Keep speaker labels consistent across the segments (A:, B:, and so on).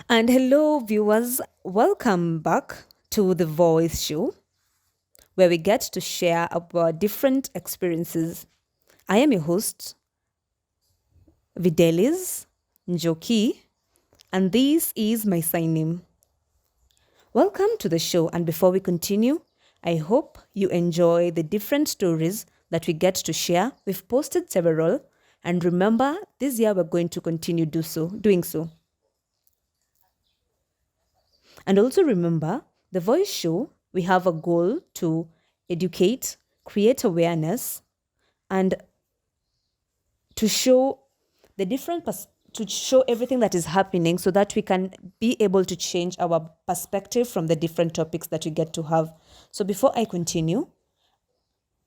A: And hello, viewers. Welcome back to the Voice Show, where we get to share about different experiences. I am your host, VIDELIZ NJOKI, and this is my sign name. Welcome to the show. And before we continue, I hope you enjoy the different stories that we get to share. We've posted several, and remember, this year we're going to continue doing so. And also remember, the voice show, we have a goal to educate, create awareness, and to show the to show everything that is happening so that we can be able to change our perspective from the different topics that we get to have. So before I continue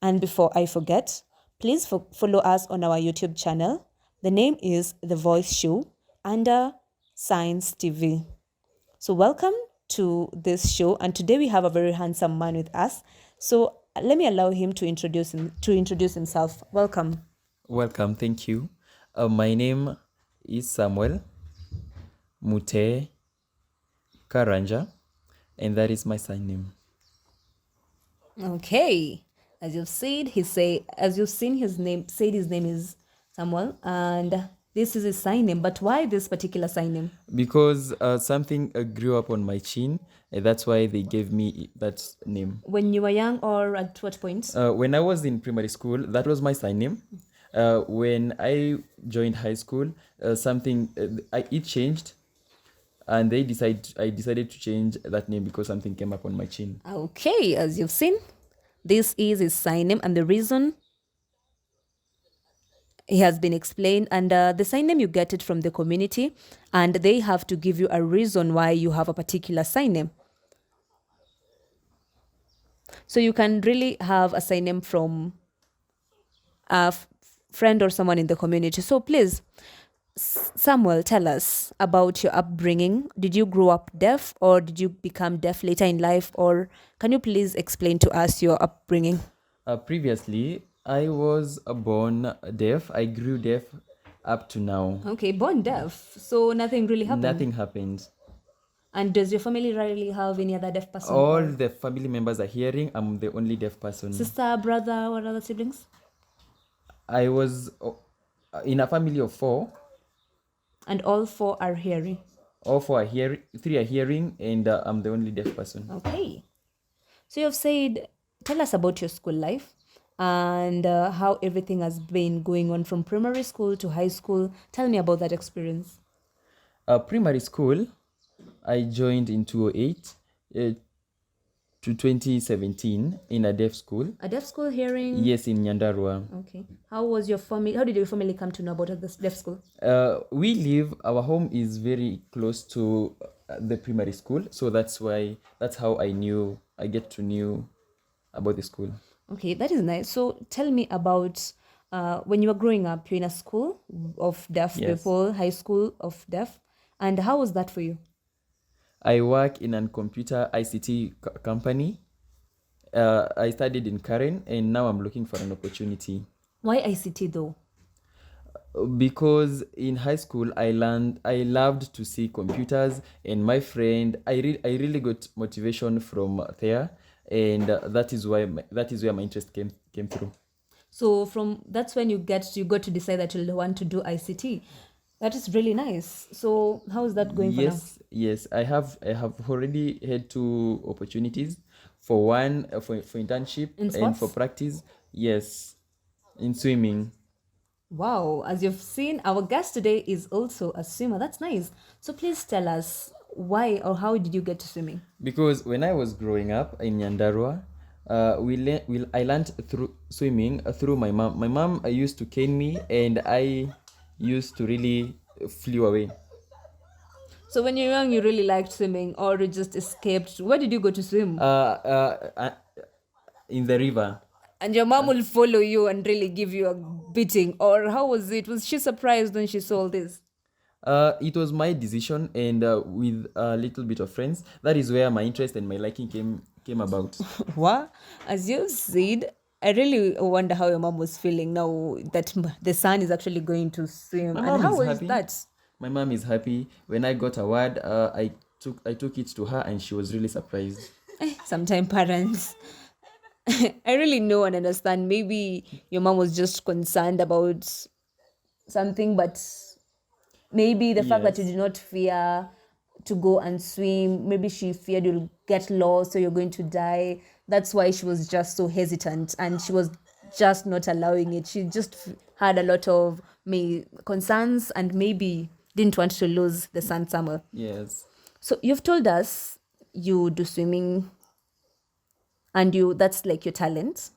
A: and before I forget, please follow us on our YouTube channel. The name is The Voice Show under Science TV. So welcome to this show, and today we have a very handsome man with us. So let me allow him to introduce himself. Welcome.
B: Welcome, thank you. My name is Samuel Mute Karanja, and that is my sign name.
A: Okay, as you've seen, as you've seen his name, said his name is Samuel, and this is his sign name. But why this particular sign name?
B: Because something grew up on my chin, and that's why they gave me that name.
A: When you were young, or at what point?
B: When I was in primary school, that was my sign name. When I joined high school, it changed, and I decided to change that name because something came up on my chin.
A: Okay, as you've seen, this is his sign name, and the reason he has been explained. And the sign name, you get it from the community, and they have to give you a reason why you have a particular sign name. So you can really have a sign name from a friend or someone in the community. So please, Samuel, tell us about your upbringing. Did you grow up deaf, or did you become deaf later in life, or can you please explain to us your upbringing?
B: Previously, I was born deaf. I grew deaf up to now.
A: Okay, born deaf. So nothing really happened.
B: Nothing happened.
A: And does your family really have any other deaf person?
B: All the family members are hearing. I'm the only deaf person.
A: Sister, brother, or other siblings?
B: I was in a family of 4.
A: And all 4 are hearing?
B: All 4 are hearing. 3 are hearing, and I'm the only deaf person.
A: Okay. So you've said, tell us about your school life and how everything has been going on from primary school to high school. Tell me about that experience.
B: Primary school, I joined in 2008 to 2017 in a deaf school.
A: A deaf school hearing?
B: Yes, in Nyandarua.
A: Okay. How did your family come to know about this deaf school?
B: Our home is very close to the primary school. So that's how I get to know about the school.
A: Okay, that is nice. So tell me about when you were growing up, you're in a school of deaf
B: Yes.
A: people, high school of deaf. And how was that for you?
B: I work in a computer ICT company. I studied in Karen, and now I'm looking for an opportunity.
A: Why ICT though?
B: Because in high school I loved to see computers, and my friend, I really got motivation from there, and that is where my interest came through.
A: So that's when you got to decide that you want to do ICT. That is really nice. So how is that going for now?
B: Yes, I have already had 2 opportunities. For one, for internship,
A: In
B: and
A: sports?
B: for practice. Yes, in swimming.
A: Wow, as you've seen, our guest today is also a swimmer. That's nice. So please tell us why or how did you get to swimming?
B: Because when I was growing up in Nyandarua, I learned through swimming through my mom. My mom used to cane me, and I used to really flew away.
A: So when you're young, you really liked swimming, or you just escaped? Where did you go to swim?
B: In the river.
A: And your mom will follow you and really give you a beating, or how was it? Was she surprised when she saw all this?
B: It was my decision, and with a little bit of friends, that is where my interest and my liking came about.
A: What? As you said, I really wonder how your mom was feeling now that the son is actually going to swim.
B: My
A: And
B: mom
A: how
B: is
A: was
B: happy.
A: that?
B: My mom is happy. When I got award, I took it to her, and she was really surprised.
A: Sometimes parents, I really know and understand. Maybe your mom was just concerned about something, but maybe the fact that you
B: Yes.
A: did not fear to go and swim, maybe she feared you'll get lost or you're going to die. That's why she was just so hesitant and she was just not allowing it. She just had a lot of concerns and maybe didn't want to lose the son Samuel.
B: Yes.
A: So you've told us you do swimming and that's like your talent.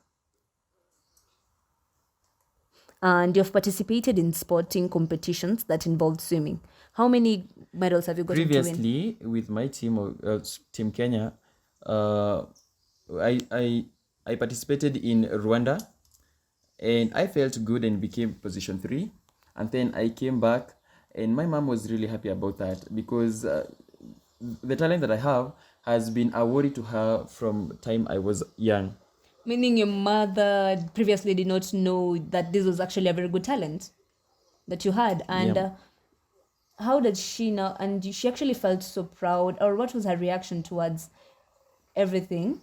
A: And you've participated in sporting competitions that involved swimming. How many medals have you gotten to win?
B: Previously, with my team, Team Kenya, uh, I, I I participated in Rwanda, and I felt good and became position 3. And then I came back, and my mom was really happy about that, because the talent that I have has been awarded to her from time I was young.
A: Meaning your mother previously did not know that this was actually a very good talent that you had. And
B: Yeah.
A: how did she know? And she actually felt so proud, or what was her reaction towards everything?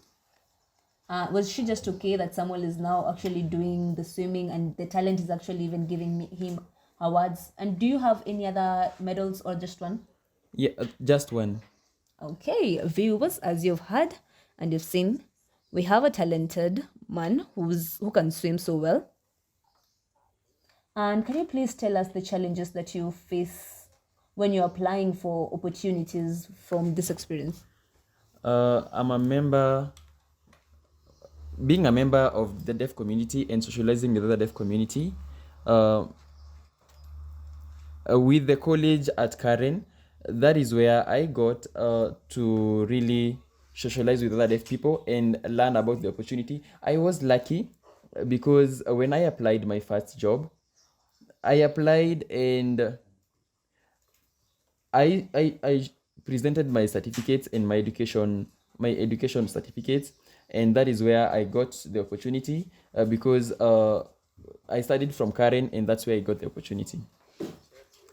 A: Was she just okay that Samuel is now actually doing the swimming and the talent is actually even giving him awards? And do you have any other medals or just one?
B: Yeah, just one.
A: Okay, viewers, as you've heard and you've seen, we have a talented man who can swim so well. And can you please tell us the challenges that you face when you're applying for opportunities from this experience?
B: I'm a member, being a member of the deaf community and socializing with the other deaf community. Uh, with the college at Karen, that is where I got to really socialize with other deaf people and learn about the opportunity. I was lucky because when I applied my first job, I applied and I presented my certificates and my education certificates, and that is where I got the opportunity, because I studied from Karen, and that's where I got the opportunity.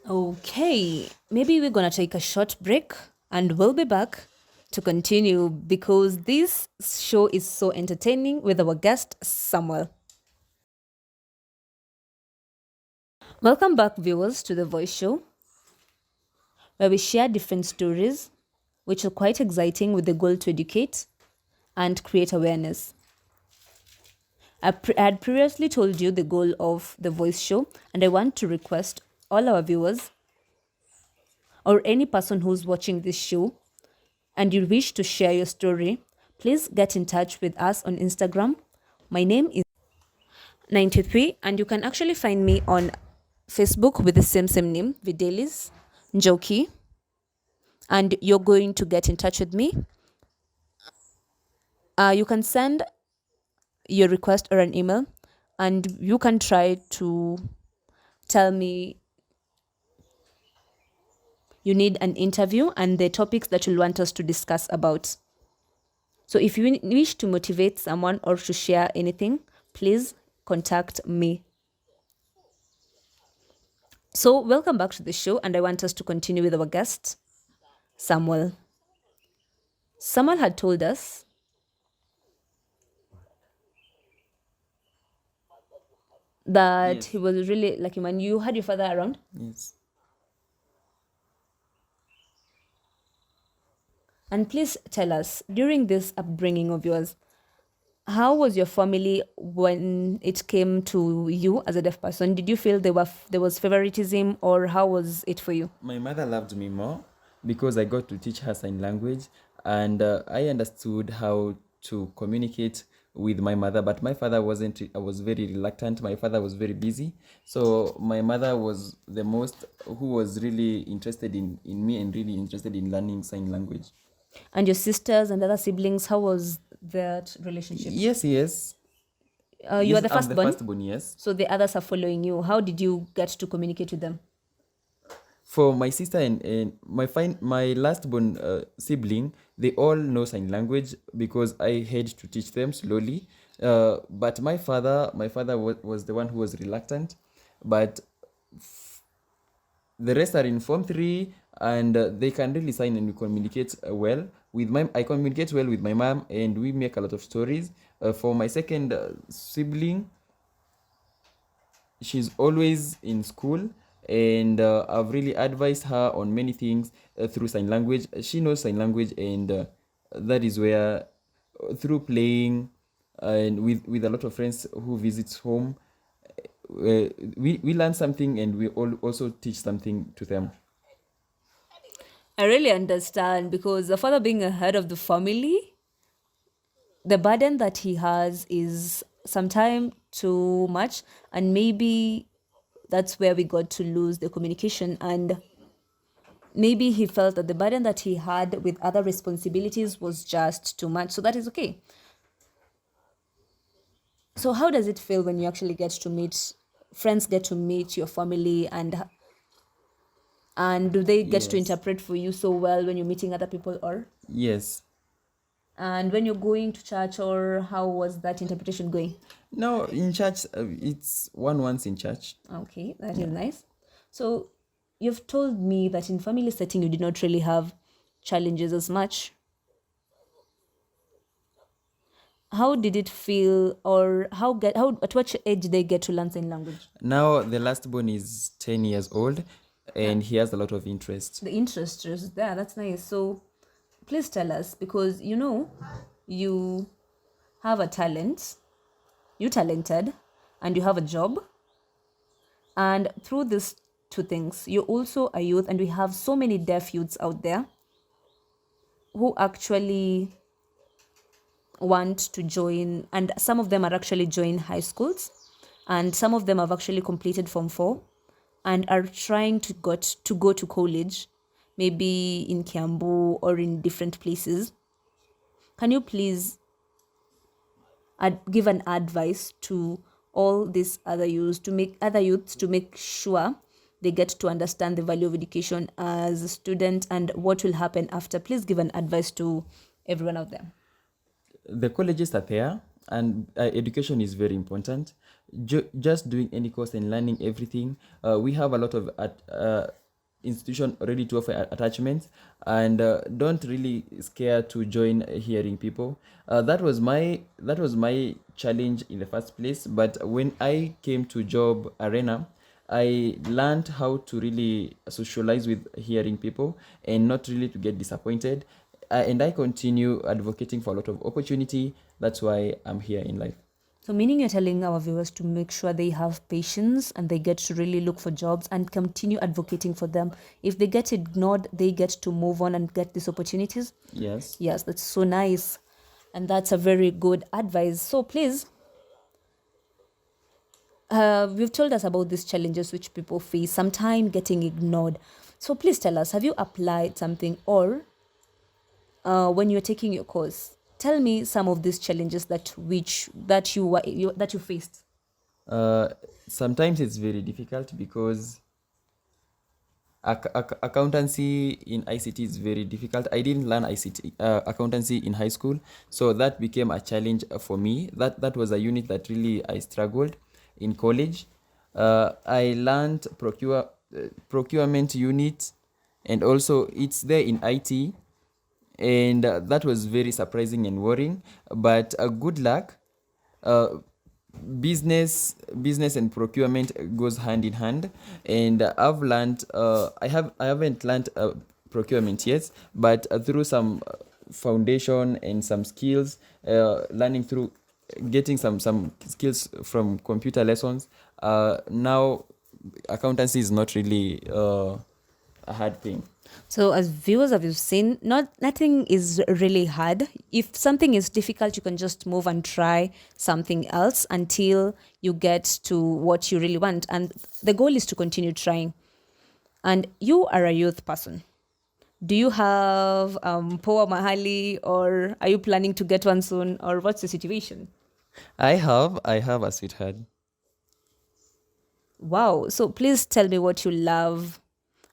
A: Okay, maybe we're gonna take a short break and we'll be back to continue because this show is so entertaining with our guest Samuel. Welcome back, viewers, to the Voice Show, where we share different stories, which are quite exciting with the goal to educate and create awareness. I had previously told you the goal of the Voice Show, and I want to request all our viewers or any person who's watching this show and you wish to share your story, please get in touch with us on Instagram. My name is 93, and you can actually find me on Facebook with the same name, VIDELIZ, NJOKI, and you're going to get in touch with me. You can send your request or an email, and you can try to tell me you need an interview and the topics that you want us to discuss about. So if you wish to motivate someone or to share anything, please contact me. So welcome back to the show, and I want us to continue with our guest, Samuel. Samuel had told us that
B: Yes.
A: he was really like him, and you had your father around.
B: Yes.
A: And please tell us, during this upbringing of yours, how was your family when it came to you as a deaf person? Did you feel there was favoritism, or how was it for you?
B: My mother loved me more because I got to teach her sign language, and I understood how to communicate with my mother. But my father wasn't. I was very reluctant. My father was very busy, so my mother was the most who was really interested in me and really interested in learning sign language.
A: And your sisters and other siblings, how was that relationship?
B: Yes, yes,
A: You are
B: yes.
A: the
B: I'm the
A: firstborn,
B: firstborn. Yes.
A: so the others are following you. How did you get to communicate with them?
B: For my sister and my last born sibling, they all know sign language because I had to teach them slowly. But my father was the one who was reluctant. But The rest are in Form 3, and they can really sign and we communicate well. I communicate well with my mom, and we make a lot of stories. For my second sibling, she's always in school, and I've really advised her on many things through sign language. She knows sign language, and that is where, through playing and with a lot of friends who visits home, we learn something, and we also teach something to them.
A: I really understand because the father being a head of the family, the burden that he has is sometimes too much, and maybe that's where we got to lose the communication. And maybe he felt that the burden that he had with other responsibilities was just too much. So that is okay. So how does it feel when you actually get to meet friends, get to meet your family, and do they get to
B: Yes.
A: interpret for you so well when you're meeting other people, or
B: Yes.
A: and when you're going to church, or how was that interpretation going?
B: No, in church, it's one once in church.
A: Okay, that is nice. So you've told me that in family setting you did not really have challenges as much. How did it feel, or how at what age they get to learn sign language?
B: Now the last born is 10 years old, and he has a lot of interest.
A: The interest is there. That's nice. So please tell us, because you have a talent, you're talented, and you have a job. And through these two things, you're also a youth, and we have so many deaf youths out there who actually want to join, and some of them are actually join high schools, and some of them have actually completed Form 4 and are trying to go to college, maybe in Kiambu or in different places. Can you please give an advice to all these other youths to make sure they get to understand the value of education as a student and what will happen after? Please give an advice to everyone out there.
B: The colleges are there, and education is very important. Just doing any course and learning everything. We have a lot of institution ready to offer attachments, and don't really scare to join hearing people. That was my challenge in the first place, but when I came to job arena, I learned how to really socialize with hearing people and not really to get disappointed. And I continue advocating for a lot of opportunity. That's why I'm here in life.
A: So, meaning you're telling our viewers to make sure they have patience and they get to really look for jobs and continue advocating for them. If they get ignored, they get to move on and get these opportunities.
B: Yes.
A: Yes, that's so nice. And that's a very good advice. So, please, you've told us about these challenges which people face, sometimes getting ignored. So, please tell us, have you applied something, or when you're taking your course, tell me some of these challenges that you faced.
B: Sometimes it's very difficult because accountancy in ICT is very difficult. I didn't learn ICT accountancy in high school, so that became a challenge for me. That was a unit that really I struggled in college. I learned procurement unit, and also it's there in IT, and that was very surprising and worrying. But good luck. Uh, business and procurement goes hand in hand, and I've learned. I haven't learned procurement yet, but through some foundation and some skills, learning through getting some skills from computer lessons. Now accountancy is not really a hard thing.
A: So, as viewers, have you seen? Nothing is really hard. If something is difficult, you can just move and try something else until you get to what you really want. And the goal is to continue trying. And you are a youth person. Do you have Poa Mahali, or are you planning to get one soon, or what's the situation?
B: I have a sweetheart.
A: Wow. So please tell me what you love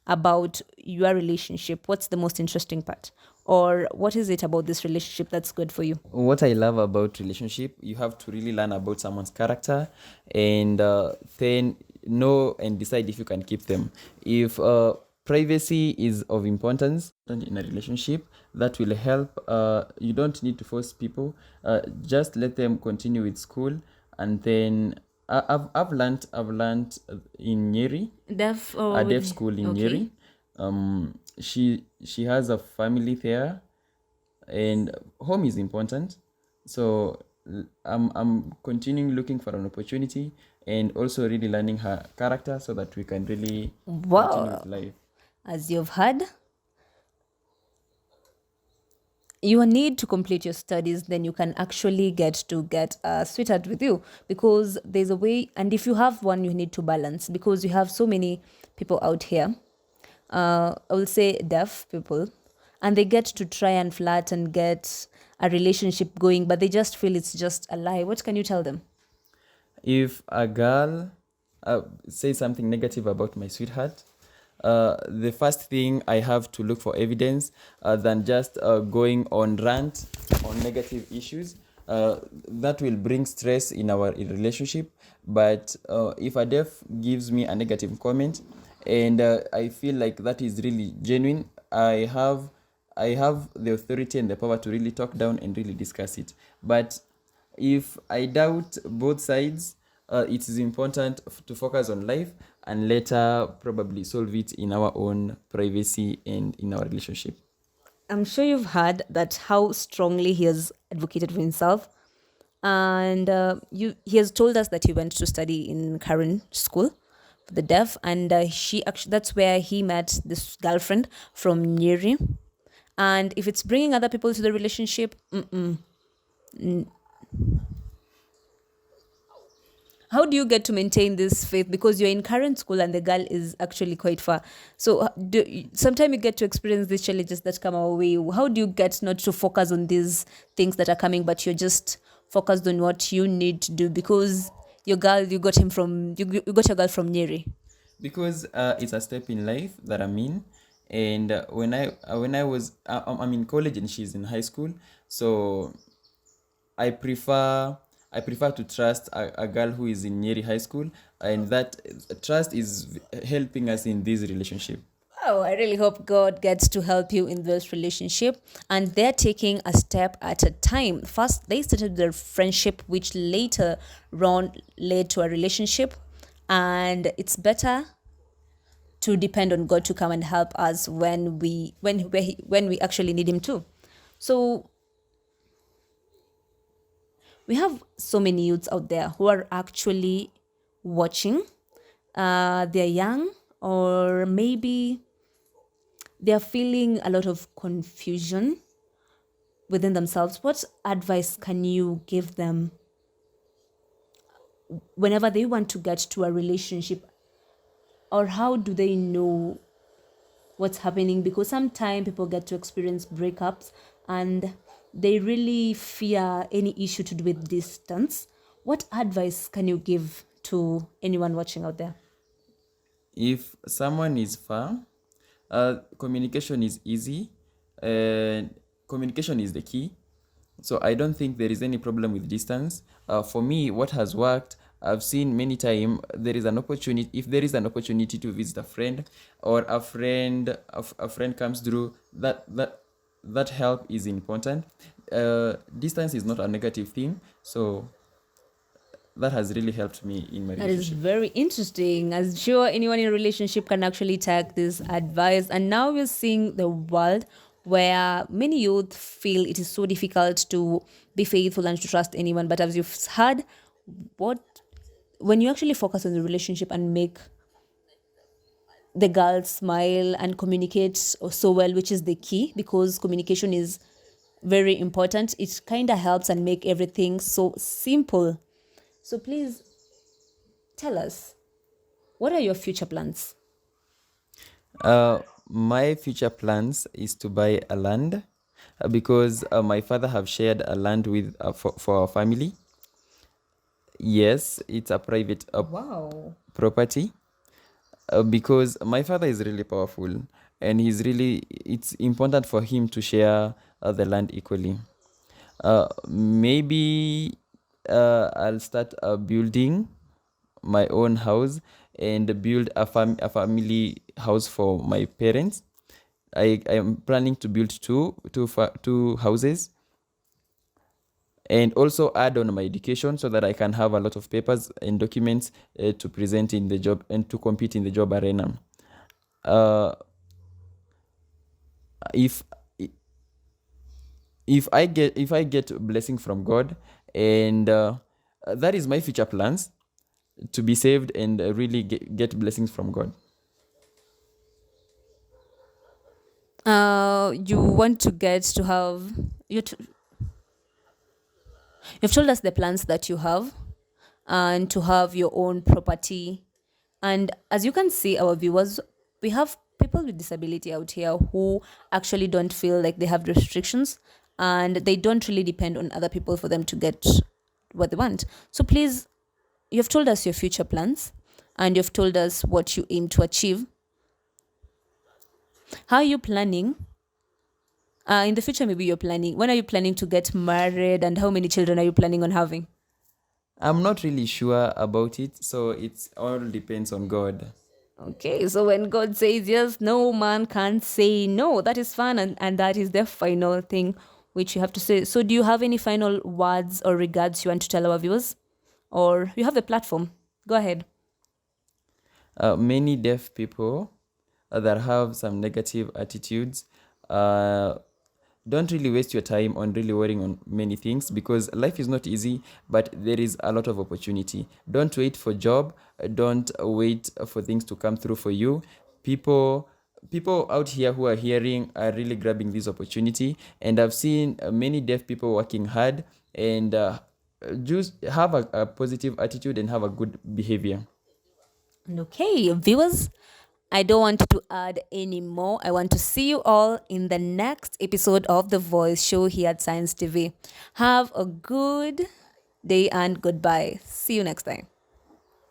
A: about your relationship. What's the most interesting part? Or what is it about this relationship that's good for you?
B: What I love about relationship, you have to really learn about someone's character, and then know and decide if you can keep them. If privacy is of importance in a relationship, that will help. You don't need to force people. Just let them continue with school, and then I've learned in Nyeri,
A: Deaf
B: a
A: or
B: deaf
A: with
B: school in
A: okay.
B: Nyeri. She has a family there, and home is important. So I'm continuing looking for an opportunity, and also really learning her character so that we can really continue with
A: Wow.
B: life.
A: As you've heard, you need to complete your studies, then you can actually get a sweetheart with you, because there's a way, and if you have one, you need to balance, because you have so many people out here, I will say deaf people, and they get to try and flirt and get a relationship going, but they just feel it's just a lie. What can you tell them?
B: If a girl says something negative about my sweetheart, the first thing I have to look for evidence than just going on rant on negative issues. That will bring stress in our relationship. But if a deaf gives me a negative comment, and I feel like that is really genuine, I have the authority and the power to really talk down and really discuss it. But if I doubt both sides, it is important to focus on life and later probably solve it in our own privacy and in our relationship.
A: I'm sure you've heard that how strongly he has advocated for himself, and he has told us that he went to study in Karen school for the deaf, and she actually that's where he met this girlfriend from Nyeri. And if it's bringing other people to the relationship, how do you get to maintain this faith, because you're in current school and the girl is actually quite far? So sometimes you get to experience these challenges that come our way. How do you get not to focus on these things that are coming, but you're just focused on what you need to do, because your girl, you got your girl from Nyeri?
B: Because it's a step in life that I'm in. And I'm in college and she's in high school, so I prefer I prefer to trust a girl who is in Nyeri High School, and that trust is helping us in this relationship.
A: Oh, I really hope God gets to help you in this relationship. And they're taking a step at a time. First, they started their friendship, which later on led to a relationship. And it's better to depend on God to come and help us when we actually need Him too. So we have so many youths out there who are actually watching. They're young, or maybe they're feeling a lot of confusion within themselves. What advice can you give them whenever they want to get to a relationship, or how do they know what's happening? Because sometimes people get to experience breakups and they really fear any issue to do with distance. What advice can you give to anyone watching out there?
B: If someone is far, communication is easy, and communication is the key. So I don't think there is any problem with distance. For me, what has worked, I've seen many times there is an opportunity. If there is an opportunity to visit a friend, or a friend comes through, that help is important. Distance is not a negative thing, so that has really helped me in my
A: That is
B: relationship.
A: very interesting. I'm sure anyone in a relationship can actually take this advice. And now we're seeing the world where many youth feel it is so difficult to be faithful and to trust anyone. But as you've heard, what when you actually focus on the relationship and make the girl smile and communicate so well, which is the key, because communication is very important. It kind of helps and make everything so simple. So please tell us, what are your future plans?
B: My future plans is to buy a land, because my father have shared a land with for our family. Yes, it's a private
A: Wow.
B: property, because my father is really powerful, and it's important for him to share the land equally. Maybe I'll start building my own house, and build a family house for my parents. I am planning to build two houses, and also add on my education so that I can have a lot of papers and documents to present in the job and to compete in the job arena. Uh, if if I get blessing from God, and that is my future plans, to be saved and really get blessings from God.
A: You want to get to have you've told us the plans that you have, and to have your own property. And as you can see, our viewers, we have people with disability out here who actually don't feel like they have restrictions, and they don't really depend on other people for them to get what they want. So please, you've told us your future plans, and you've told us what you aim to achieve. How are you planning? In the future, maybe you're planning. When are you planning to get married, and how many children are you planning on having?
B: I'm not really sure about it, so it's all depends on God.
A: Okay, so when God says yes, no man can say no. That is fun, and that is the final thing which you have to say. So, do you have any final words or regards you want to tell our viewers? Or you have the platform. Go ahead.
B: Many deaf people that have some negative attitudes, uh, don't really waste your time on really worrying on many things, because life is not easy, but there is a lot of opportunity. Don't wait for job, don't wait for things to come through for you. People out here who are hearing are really grabbing this opportunity, and I've seen many deaf people working hard, and just have a positive attitude and have a good behavior.
A: Okay, viewers, I don't want to add any more. I want to see you all in the next episode of The Voice Show here at Science TV. Have a good day and goodbye. See you next time.